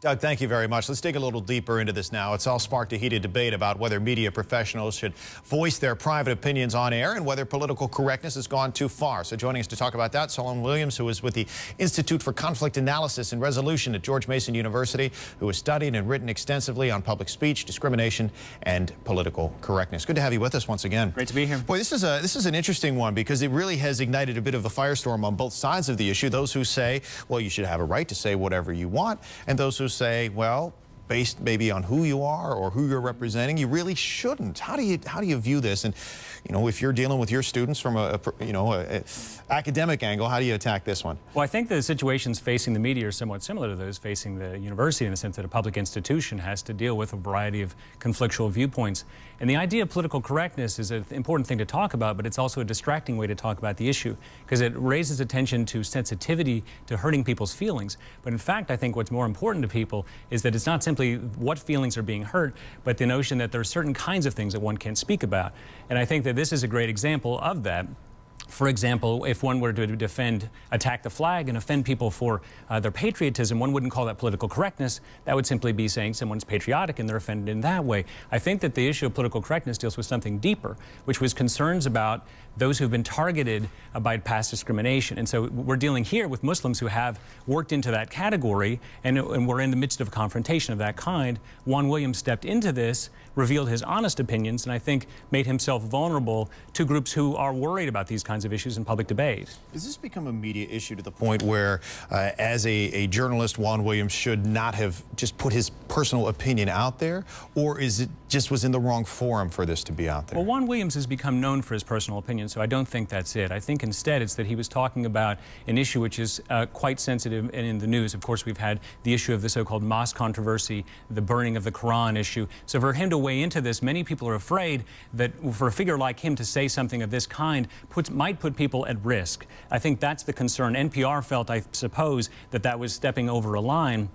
Doug, thank you very much. Let's dig a little deeper into this now. It's all sparked a heated debate about whether media professionals should voice their private opinions on air and whether political correctness has gone too far. So joining us to talk about that, Solon Williams, who is with the Institute for Conflict Analysis and Resolution at George Mason University, who has studied and written extensively on public speech, discrimination, and political correctness. Good to have you with us once again. Great to be here. Boy, this is an interesting one because it really has ignited a bit of a firestorm on both sides of the issue. Those who say, well, you should have a right to say whatever you want, and those who say, well, based maybe on who you are or who you're representing, you really shouldn't. How do you view this? And if you're dealing with your students from a academic angle, how do you attack this one? Well, I think the situations facing the media are somewhat similar to those facing the university in the sense that a public institution has to deal with a variety of conflictual viewpoints. And the idea of political correctness is an important thing to talk about, but it's also a distracting way to talk about the issue because it raises attention to sensitivity to hurting people's feelings. But in fact, I think what's more important to people is that it's not simply what feelings are being hurt, but the notion that there are certain kinds of things that one can't speak about. And I think that this is a great example of that. For example, if one were to attack the flag and offend people for their patriotism, one wouldn't call that political correctness. That would simply be saying someone's patriotic and they're offended in that way. I think that the issue of political correctness deals with something deeper, which was concerns about those who've been targeted by past discrimination. And so we're dealing here with Muslims who have worked into that category, and we're in the midst of a confrontation of that kind. Juan Williams stepped into this, revealed his honest opinions, and I think made himself vulnerable to groups who are worried about these kinds of issues in public debate. Does this become a media issue to the point where, as a journalist, Juan Williams should not have just put his personal opinion out there, or is it just was in the wrong forum for this to be out there? Well, Juan Williams has become known for his personal opinion, so I don't think that's it. I think instead it's that he was talking about an issue which is quite sensitive and in the news. Of course, we've had the issue of the so-called mosque controversy, the burning of the Quran issue. So for him to weigh into this, many people are afraid that for a figure like him to say something of this kind might put people at risk. I think that's the concern. NPR felt, I suppose, that that was stepping over a line.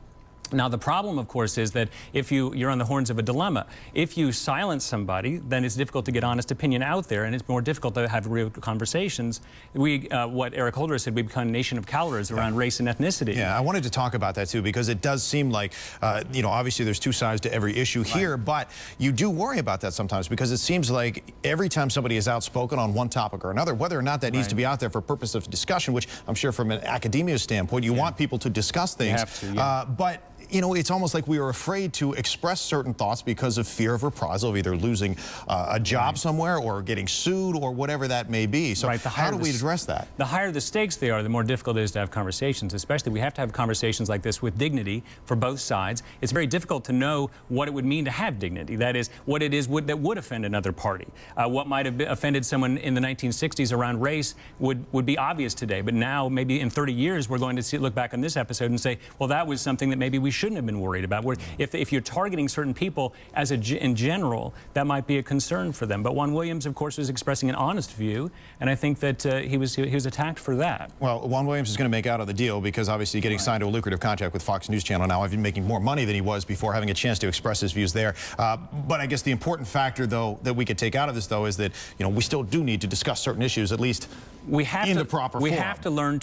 Now, the problem, of course, is that if you're on the horns of a dilemma. If you silence somebody, then it's difficult to get honest opinion out there, and it's more difficult to have real conversations. What Eric Holder said, we become a nation of cowards around race and ethnicity. Yeah, I wanted to talk about that, too, because it does seem like, obviously there's two sides to every issue here, but you do worry about that sometimes because it seems like every time somebody is outspoken on one topic or another, whether or not that needs to be out there for purpose of discussion, which I'm sure from an academia standpoint, you want people to discuss things. You have to, yeah. But it's almost like we are afraid to express certain thoughts because of fear of reprisal, of either losing a job somewhere or getting sued or whatever that may be. So how do we address that? The higher the stakes they are, the more difficult it is to have conversations. Especially, we have to have conversations like this with dignity for both sides. It's very difficult to know what it would mean to have dignity. That is, what it is that would offend another party. What might have offended someone in the 1960s around race would be obvious today. But now, maybe in 30 years, we're going to look back on this episode and say, well, that was something that maybe we shouldn't have been worried about. If you're targeting certain people in general, that might be a concern for them. But Juan Williams, of course, was expressing an honest view, and I think that he was attacked for that. Well, Juan Williams is going to make out of the deal because obviously getting signed to a lucrative contract with Fox News Channel now, I've been making more money than he was before having a chance to express his views there. But I guess the important factor, though, that we could take out of this, though, is that we still do need to discuss certain issues, at least in the proper form. We have to learn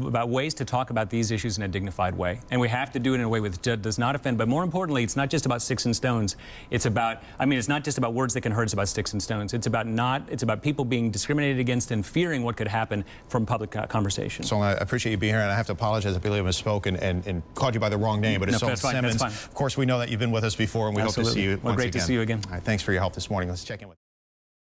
about ways to talk about these issues in a dignified way, and we have to do it in a way that does not offend. But more importantly, it's not just about sticks and stones. It's about, it's not just about words that can hurt. It's about sticks and stones. It's about people being discriminated against and fearing what could happen from public conversation. So I appreciate you being here, and I have to apologize. I believe I misspoke and called you by the wrong name, but it's Solon Simmons. That's fine. Of course, we know that you've been with us before, and we hope to see you once again. Great to see you again. All right, thanks for your help this morning. Let's check in with